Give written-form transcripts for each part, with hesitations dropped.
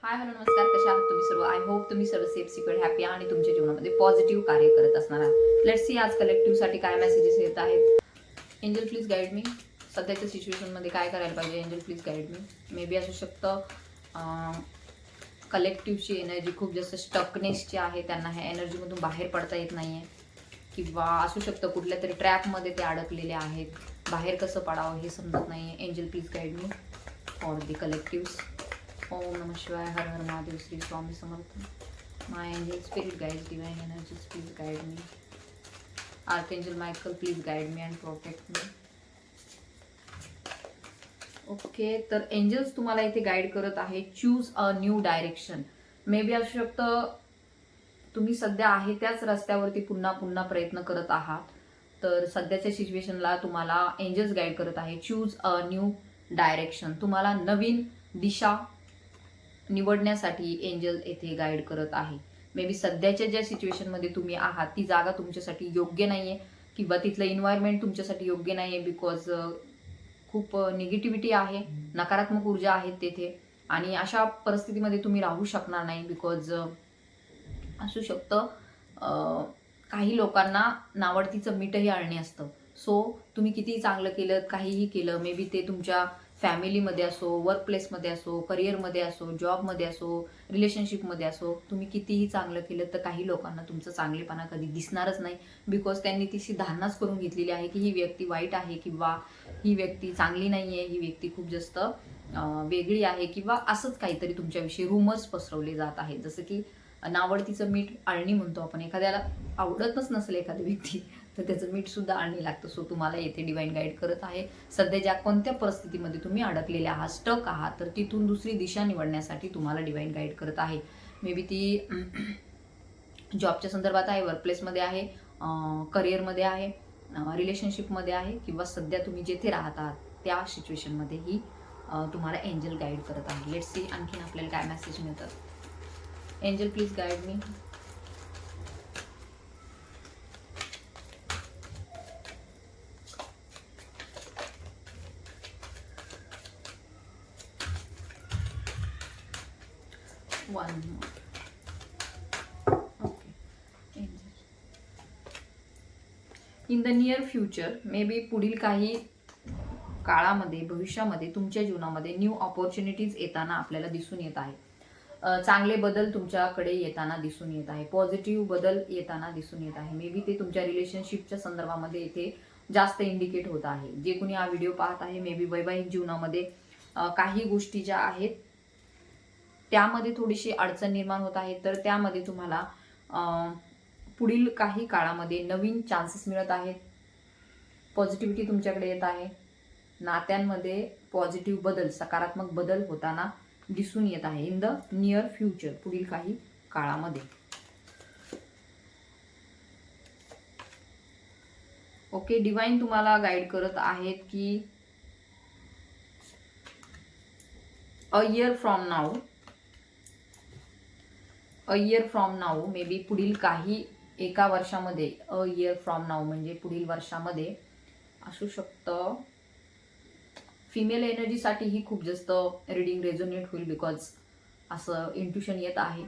Hi hello नमस्कार, कशा आहात तुम्ही सर्व? आय होप तुम्ही सर्व सेफ सिक्युअर हॅपी आणि तुमच्या जीवनामध्ये पॉझिटिव्ह कार्य करत असणार आहात. लेट्स सी आज कलेक्टिव्हसाठी काय मेसेजेस येत आहेत. एंजल प्लीज गाईड मी. सध्याच्या सिच्युएशनमध्ये काय करायला पाहिजे? Angel please guide me. May be असू शकतं कलेक्टिव्हची एनर्जी खूप जास्त स्टकनेसची आहे, त्यांना ह्या एनर्जीमधून बाहेर पडता येत नाही आहे, किंवा असू शकतं कुठल्या तरी ट्रॅपमध्ये ते अडकलेले आहेत, बाहेर कसं पडावं हे समजत नाही आहे. Angel please guide me for the collectives. ओम नमः शिवाय, हर हर Mahadev, Shri Swami Samarth. My angel spirit guides, divine energies please guide me. Archangel Michael please guide me and protect me. Okay, तर एंजल्स तुम्हाला इथे गाइड करत आहे. Choose a new direction. Maybe असू शकतं तुम्ही सध्या आहे त्याच रस्त्यावरती पुन्हा पुन्हा प्रयत्न करत आहात, तर सध्याच्या सिच्युएशनला तुम्हाला एंजल्स गाइड करत आहे. Choose a new direction. तुम्हाला नवीन दिशा निवडण्यासाठी एंजल येथे गाईड करत आहे. मे बी सध्याच्या ज्या सिच्युएशनमध्ये तुम्ही आहात ती जागा तुमच्यासाठी योग्य नाहीये, किंवा तिथलं एन्व्हायरमेंट तुमच्यासाठी योग्य नाहीये, बिकॉज खूप निगेटिव्हिटी आहे, नकारात्मक ऊर्जा आहेत तेथे, आणि अशा परिस्थितीमध्ये तुम्ही राहू शकणार नाही. बिकॉज असू शकतं काही लोकांना नावडतीचं मीठही आणणे असतं. सो तुम्ही कितीही चांगलं केलं, काहीही केलं, मे बी ते तुमच्या फॅमिलीमध्ये असो, वर्कप्लेसमध्ये असो, करिअरमध्ये असो, जॉबमध्ये असो, रिलेशनशिपमध्ये असो, तुम्ही कितीही चांगलं केलं तर काही लोकांना तुमचं चांगलेपणा कधी दिसणारच नाही. बिकॉज त्यांनी तिशी धारणाच करून घेतलेली आहे की ही व्यक्ती वाईट आहे, किंवा ही व्यक्ती चांगली नाही आहे, ही व्यक्ती खूप जास्त वेगळी आहे, किंवा असंच काहीतरी तुमच्याविषयी रूमर्स पसरवले जात आहेत. जसं की नावडतीचं मीठ आळणी म्हणतो आपण. एखाद्याला आवडतच नसेल एखादी व्यक्ती तर त्याचं मीठ सुद्धा आळणी लागतं. सो तुम्हाला येथे डिवाइन गाईड करत आहे. सध्या ज्या कोणत्या परिस्थितीमध्ये तुम्ही अडकलेले आहात, स्टक आहात, तर तिथून दुसरी दिशा निवडण्यासाठी तुम्हाला डिवाइन गाईड करत आहे. मे बी ती जॉबच्या संदर्भात आहे, वर्कप्लेसमध्ये आहे, करिअरमध्ये आहे, रिलेशनशिपमध्ये आहे, किंवा सध्या तुम्ही जेथे राहत आहात त्या सिच्युएशनमध्ये ही तुम्हाला एंजल गाईड करत आहे. लेट्स सी आणखीन आपल्याला काय मेसेज मिळतात. Angel please guide me. One okay. In the near future, may be पुढील काही काळामध्ये, भविष्यामध्ये तुमच्या जीवनामध्ये न्यू ऑपॉर्च्युनिटीज येताना आपल्याला दिसून येत आहे. चांगले बदल तुमच्याकडे येताना दिसून येत आहे. पॉझिटिव्ह बदल येताना दिसून येत आहे. मे बी ते तुमच्या रिलेशनशिपच्या संदर्भामध्ये इथे जास्त इंडिकेट होत आहे. जे कोणी हा व्हिडिओ पाहत आहे, मे बी वैवाहिक जीवनामध्ये काही गोष्टी ज्या आहेत त्यामध्ये थोडीशी अडचण निर्माण होत आहे, तर त्यामध्ये तुम्हाला पुढील काही काळामध्ये नवीन चान्सेस मिळत आहेत. पॉझिटिव्हिटी तुमच्याकडे येत आहे. नात्यांमध्ये पॉझिटिव्ह बदल, सकारात्मक बदल होताना दिसून येत आहे इन द नियर फ्युचर, पुढील काही काळामध्ये. ओके, डिवाइन तुम्हाला गाईड करत आहेत की a year from now, may be पुढील काही एका वर्षामध्ये, अ इयर फ्रॉम नाऊ म्हणजे पुढील वर्षामध्ये असू शकतं फिमेल एनर्जीसाठी ही खूप जास्त रीडिंग रेझोनेट होईल, बिकॉज असं इंट्युशन येत आहे.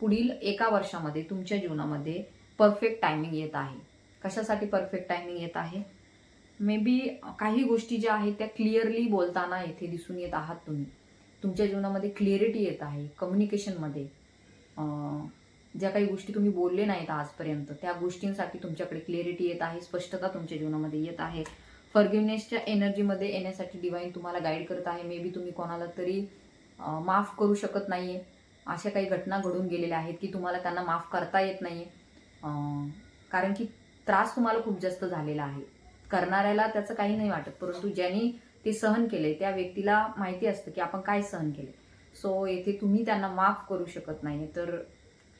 पुढील एका वर्षामध्ये तुमच्या जीवनामध्ये परफेक्ट टायमिंग येत आहे. कशासाठी परफेक्ट टायमिंग येत आहे? मे बी काही गोष्टी ज्या आहेत त्या क्लिअरली बोलताना येथे दिसून येत आहात तुम्ही. तुमच्या जीवनामध्ये क्लिअरिटी येत आहे कम्युनिकेशनमध्ये. ज्या काही गोष्टी तुम्ही बोलले नाहीत आजपर्यंत त्या गोष्टींसाठी तुमच्याकडे क्लिअरिटी येत आहे, स्पष्टता तुमच्या जीवनामध्ये येत आहे. फॉरगिवनेसच्या एनर्जीमध्ये येण्यासाठी डिवाइन तुम्हाला गाईड करत आहे. मे बी तुम्ही कोणाला तरी माफ करू शकत नाहीये. अशा काही घटना घडून गेलेल्या आहेत की तुम्हाला त्यांना माफ करता येत नाहीये, कारण की त्रास तुम्हाला खूप जास्त झालेला आहे. करणाऱ्याला त्याचं काही नाही वाटत, परंतु ज्यांनी ते सहन केले त्या व्यक्तीला माहिती असतं की आपण काय सहन केले. सो येथे तुम्ही त्यांना माफ करू शकत नाही, तर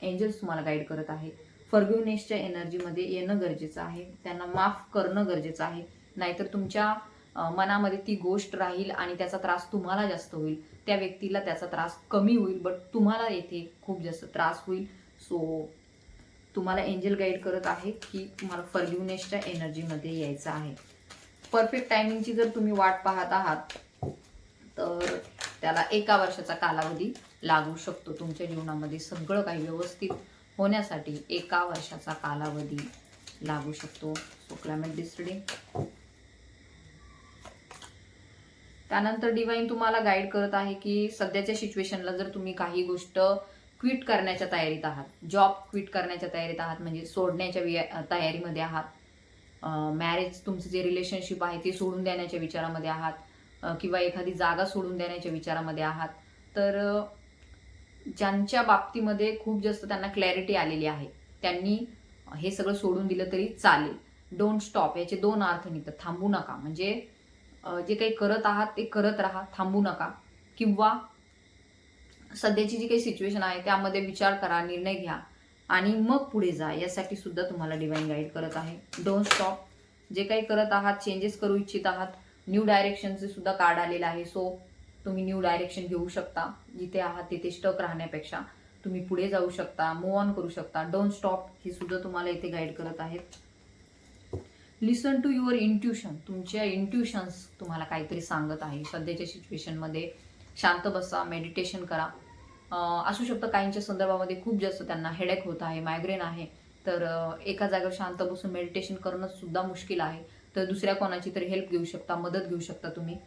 एंजल्स तुम्हाला गाईड करत आहे. फॉरगिवनेसच्या एनर्जीमध्ये येणं गरजेचं आहे, त्यांना माफ करणं गरजेचं आहे. नाहीतर तुमच्या मनामध्ये ती गोष्ट राहील आणि त्याचा त्रास तुम्हाला जास्त होईल. त्या व्यक्तीला त्याचा त्रास कमी होईल, बट तुम्हाला येथे खूप जास्त त्रास होईल. सो तुम्हाला एंजल गाईड करत आहे की तुम्हाला फॉरगिवनेसच्या एनर्जीमध्ये यायचं आहे. परफेक्ट टायमिंगची जर तुम्ही वाट पाहत आहात तर त्याला एका वर्षाचा कालावधी लागू शकतो. तुमच्या जीवनामध्ये सगळं काही व्यवस्थित होण्यासाठी 1 वर्षाचा कालावधी लागू शकतो. सो क्लायमेट दिस रीडिंग. त्यानंतर डिवाइन तुम्हाला गाईड करत आहे की सध्याच्या सिच्युएशनला जर तुम्ही काही गोष्ट क्विट करण्याच्या तयारीत आहात, जॉब क्विट करण्याच्या तयारीत आहात, म्हणजे सोडण्याच्या तयारीमध्ये आहात, मॅरेज तुमचं जे रिलेशनशिप आहे ते सोडून देण्याच्या विचारामध्ये आहात, किंवा एखादी जागा सोडून देण्याच्या विचारामध्ये आहात, तर ज्यांच्या बाबतीमध्ये खूप जास्त त्यांना क्लॅरिटी आलेली आहे त्यांनी हे सगळं सोडून दिलं तरी चालेल. डोंट स्टॉप याचे 2 अर्थ निघतात. थांबू नका, म्हणजे जे काही करत आहात ते करत राहा, थांबू नका. किंवा सध्याची जी काही सिच्युएशन आहे त्यामध्ये विचार करा, निर्णय घ्या आणि मग पुढे जा. यासाठी सुद्धा तुम्हाला डिवाइन गाईड करत आहे. Don't stop. जे काही करत आहात, चेंजेस करू इच्छित आहात, न्यू डायरेक्शनचे सुद्धा कार्ड आलेलं आहे. सो तुम्ही न्यू डायरेक्शन घेऊ शकता. जिथे आहात तिथे स्टक राहण्यापेक्षा तुम्ही पुढे जाऊ शकता, मूव्ह ऑन करू शकता. डोंट स्टॉप हे सुद्धा तुम्हाला इथे गाईड करत आहेत. लिसन टू युअर इंट्युशन. तुमच्या इंट्युशन्स तुम्हाला काहीतरी सांगत आहे. सध्याच्या सिच्युएशनमध्ये शांत बसा, मेडिटेशन करा. असू शकतं काहींच्या संदर्भामध्ये खूप जास्त त्यांना हेडेक होत आहे, मायग्रेन आहे, तर एका जागेवर शांत बसून मेडिटेशन करणं सुद्धा मुश्किल आहे. तर दुसऱ्या कोणाची तरी हेल्प घेऊ शकता, मदत घेऊ शकता तुम्ही.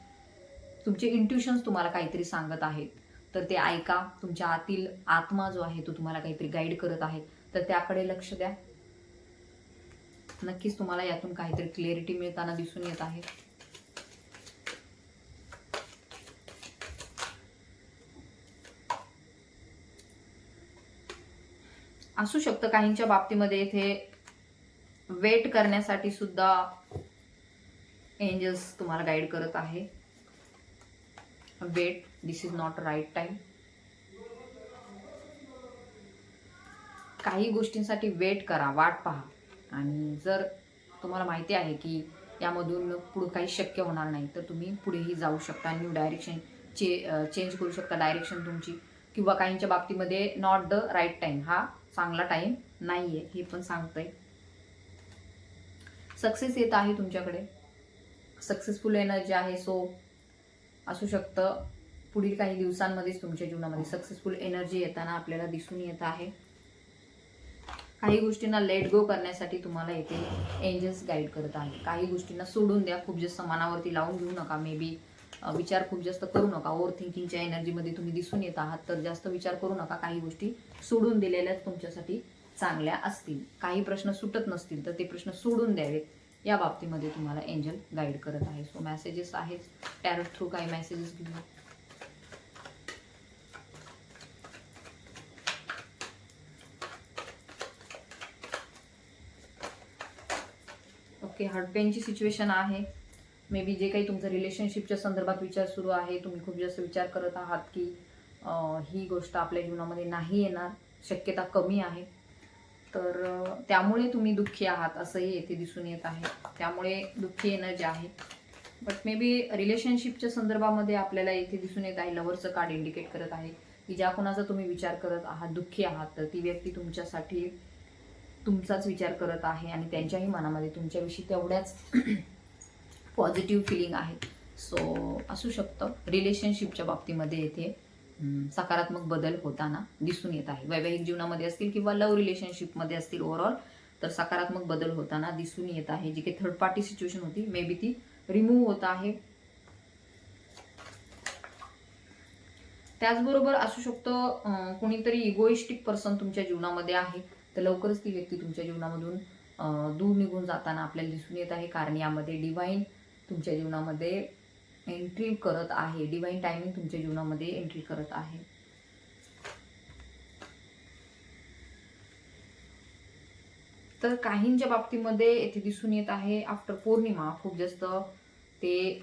तुमचे इंट्युशन्स तुम्हाला काहीतरी सांगत आहेत, तर ते ऐका. तुमच्या आतील आत्मा जो आहे तो तुम्हाला काहीतरी गाईड करत आहे, तर त्याकडे लक्ष द्या. नक्कीच तुम्हाला यातून काहीतरी क्लिअरिटी मिळताना दिसून येत आहे. असू शकतं काहींच्या बाबतीमध्ये इथे वेट करण्यासाठी सुद्धा एंजल्स तुम्हाला गाईड करत आहे. Wait, this is not right time. काही गोष्टींसाठी वेट करा, वाट पहा. आणि जर तुम्हाला माहिती आहे की यामधून पुढे काही शक्य होणार नाही, तर तुम्ही पुढेही जाऊ शकता. न्यू डायरेक्शन चेंज करू शकता डायरेक्शन तुमची. किंवा काहींच्या बाबतीमध्ये नॉट द राईट टाइम, हा चांगला टाइम नाहीये हे पण सांगतंय. सक्सेस येत आहे तुमच्याकडे, सक्सेसफुल एनर्जी आहे. सो असू शकतं पुढील काही दिवसांमध्येच तुमच्या जीवनामध्ये सक्सेसफुल एनर्जी येताना आपल्याला दिसून येत आहे. काही गोष्टींना लेट गो करण्यासाठी तुम्हाला इथे एंजल्स गाईड करत आहे. काही गोष्टींना सोडून द्या, खूप जास्त मनावरती लावून घेऊ नका. मे बी विचार खूप जास्त करू नका. ओव्हर थिंकिंगच्या एनर्जीमध्ये तुम्ही दिसून येत आहात, तर जास्त विचार करू नका. काही गोष्टी सोडून दिलेल्याच तुमच्यासाठी चांगल्या असतील. काही प्रश्न सुटत नसतील तर ते प्रश्न सोडून द्यावेत. या बाबतीमध्ये तुम्हाला एंजल गाईड करत आहे. सो मेसेजेस आहेत, टॅरोट थ्रू काही मेसेजेस घेऊया. ओके, हार्ट पेनची सिच्युएशन आहे. मे बी जे काही तुमचं रिलेशनशिपच्या संदर्भात विचार सुरू आहे, तुम्ही खूप जास्त विचार करत आहात की ही गोष्ट आपल्या जीवनामध्ये नाही येणार, शक्यता कमी आहे, तर त्यामुळे तुम्ही दुःखी आहात असंही येथे दिसून येत आहे. त्यामुळे दुःखी एनर्जी आहे. बट मे बी रिलेशनशिपच्या संदर्भामध्ये आपल्याला येथे दिसून येत आहे. लव्हरचं कार्ड इंडिकेट करत आहे की ज्या कोणाचा तुम्ही विचार करत आहात, दुःखी आहात, तर ती व्यक्ती तुमच्यासाठी तुमचाच विचार करत आहे आणि त्यांच्याही मनामध्ये तुमच्याविषयी तेवढ्याच पॉझिटिव्ह फिलिंग आहे. सो असू शकतं रिलेशनशिपच्या बाबतीमध्ये येथे सकारात्मक बदल होताना दिसून येत आहे. वैवाहिक जीवनामध्ये असतील किंवा लव्ह रिलेशनशिपमध्ये असतील, ओव्हरऑल तर सकारात्मक बदल होताना दिसून येत आहे. जी काही थर्ड पार्टी सिच्युएशन होती मे बी ती रिमूव्ह होत आहे. त्याचबरोबर असू शकतं कोणीतरी इगोइस्टिक पर्सन तुमच्या जीवनामध्ये आहे, तर लवकरच ती व्यक्ती तुमच्या जीवनामधून दूर निघून जाताना आपल्याला दिसून येत आहे. कारण यामध्ये डिवाइन तुमच्या जीवनामध्ये एंट्री करत आहे. डिवाइन टायमिंग तुमच्या जीवनामध्ये एंट्री करत आहे. तर काहींच्या बाबतीमध्ये येथे दिसून येत आहे आफ्टर पौर्णिमा खूप जास्त ते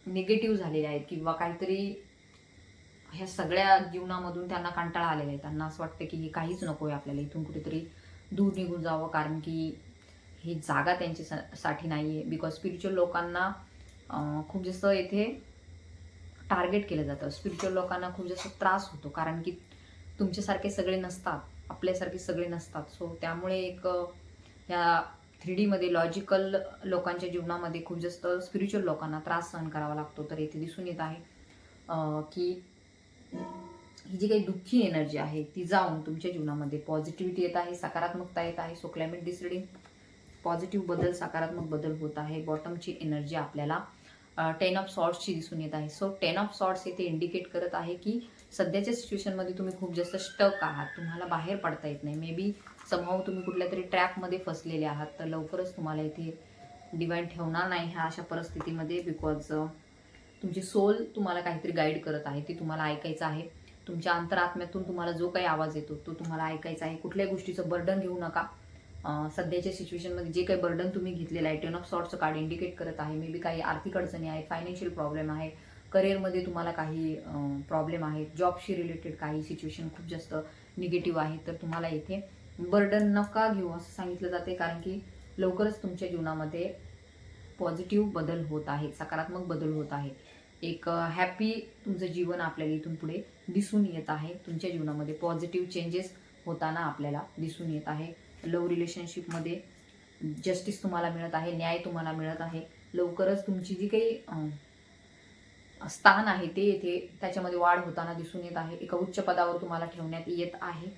निगेटिव्ह झालेले आहेत किंवा काहीतरी ह्या सगळ्या जीवनामधून त्यांना कंटाळा आलेला आहे. त्यांना असं वाटतं की हे काहीच नको आहे आपल्याला, इथून कुठेतरी दूर निघून जावं, कारण की ही जागा त्यांच्यासाठी नाही आहे. बिकॉज स्पिरिच्युअल लोकांना खूप जास्त येथे टार्गेट केलं जातं. स्पिरिच्युअल लोकांना खूप जास्त त्रास होतो, कारण की तुमच्यासारखे सगळे नसतात, आपल्यासारखे सगळे नसतात. सो त्यामुळे एक ह्या 3D मध्ये लॉजिकल लोकांच्या जीवनामध्ये खूप जास्त स्पिरिच्युअल लोकांना त्रास सहन करावा लागतो. तर येथे दिसून येत आहे की ही जी काही दुःखी एनर्जी आहे ती जाऊन तुमच्या जीवनामध्ये पॉझिटिव्हिटी येत आहे, सकारात्मकता येत आहे. सो क्लायमेट डिसिडिंग पॉझिटिव्ह बदल, सकारात्मक बदल होत आहे. बॉटमची एनर्जी आपल्याला 10 ऑफ सॉर्ट्सची दिसून येत आहे. सो 10 ऑफ सॉर्ट्स इथे इंडिकेट करत आहे की सध्याच्या सिच्युएशनमध्ये तुम्ही खूप जास्त स्टक आहात, तुम्हाला बाहेर पडता येत नाही. मे बी समहाऊ तुम्ही कुठल्या तरी ट्रॅपमध्ये फसलेले आहात. तर लवकरच तुम्हाला इथे डिवाइन ठेवणार नाही ह्या अशा परिस्थितीमध्ये, बिकॉज तुमची सोल तुम्हाला काहीतरी गाईड करत आहे, ती तुम्हाला ऐकायचं आहे. तुमच्या अंतरात्म्यातून तुम्हाला जो काही आवाज येतो तो तुम्हाला ऐकायचा आहे. कुठल्याही गोष्टीचं बर्डन घेऊ नका. सध्याच्या सिच्युएशनमध्ये जे काही बर्डन तुम्ही घेतलेलं आहे, 10 ऑफ सॉर्ट्सचं कार्ड इंडिकेट करत आहे. मे बी काही आर्थिक अडचणी आहेत, फायनान्शियल प्रॉब्लेम आहे, करिअरमध्ये तुम्हाला काही प्रॉब्लेम आहेत, जॉबशी रिलेटेड काही सिच्युएशन खूप जास्त निगेटिव्ह आहे. तर तुम्हाला इथे बर्डन नका घेऊ असं सांगितलं जाते, कारण की लवकरच तुमच्या जीवनामध्ये पॉझिटिव्ह बदल होत आहे, सकारात्मक बदल होत आहे. एक हॅपी तुमचं जीवन आपल्याला इथून पुढे दिसून येत आहे. तुमच्या जीवनामध्ये पॉझिटिव्ह चेंजेस होताना आपल्याला दिसून येत आहे. लव्ह रिलेशनशिपमध्ये जस्टिस तुम्हाला मिळत आहे, न्याय तुम्हाला मिळत आहे. लवकरच तुमची जी काही स्थान आहे ते येथे त्याच्यामध्ये वाढ होताना दिसून येत आहे. एका उच्च पदावर तुम्हाला ठेवण्यात येत आहे.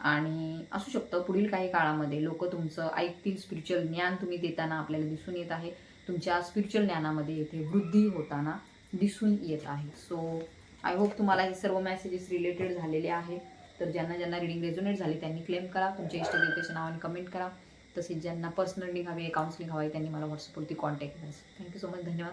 आणि असू शकतं पुढील काही काळामध्ये लोक तुमचं ऐकतील. स्पिरिच्युअल ज्ञान तुम्ही देताना आपल्याला दिसून येत आहे. तुमच्या स्पिरिच्युअल ज्ञानामध्ये येथे वृद्धी होताना दिसून येत आहे. सो आय होप तुम्हाला हे सर्व मेसेजेस रिलेटेड झालेले आहेत. तर ज्यांना ज्यांना रिडिंग रेझोनेट झाली त्यांनी क्लेम करा, तुमच्या इष्टदेवतेच्या नावाने कमेंट करा. तसेच ज्यांना पर्सनल रिडिंग हवी आहे, काउन्सिलिंग हवं आहे, त्यांनी मला व्हॉट्सअपवरती कॉन्टॅक्ट करा. Thank you so much. धन्यवाद.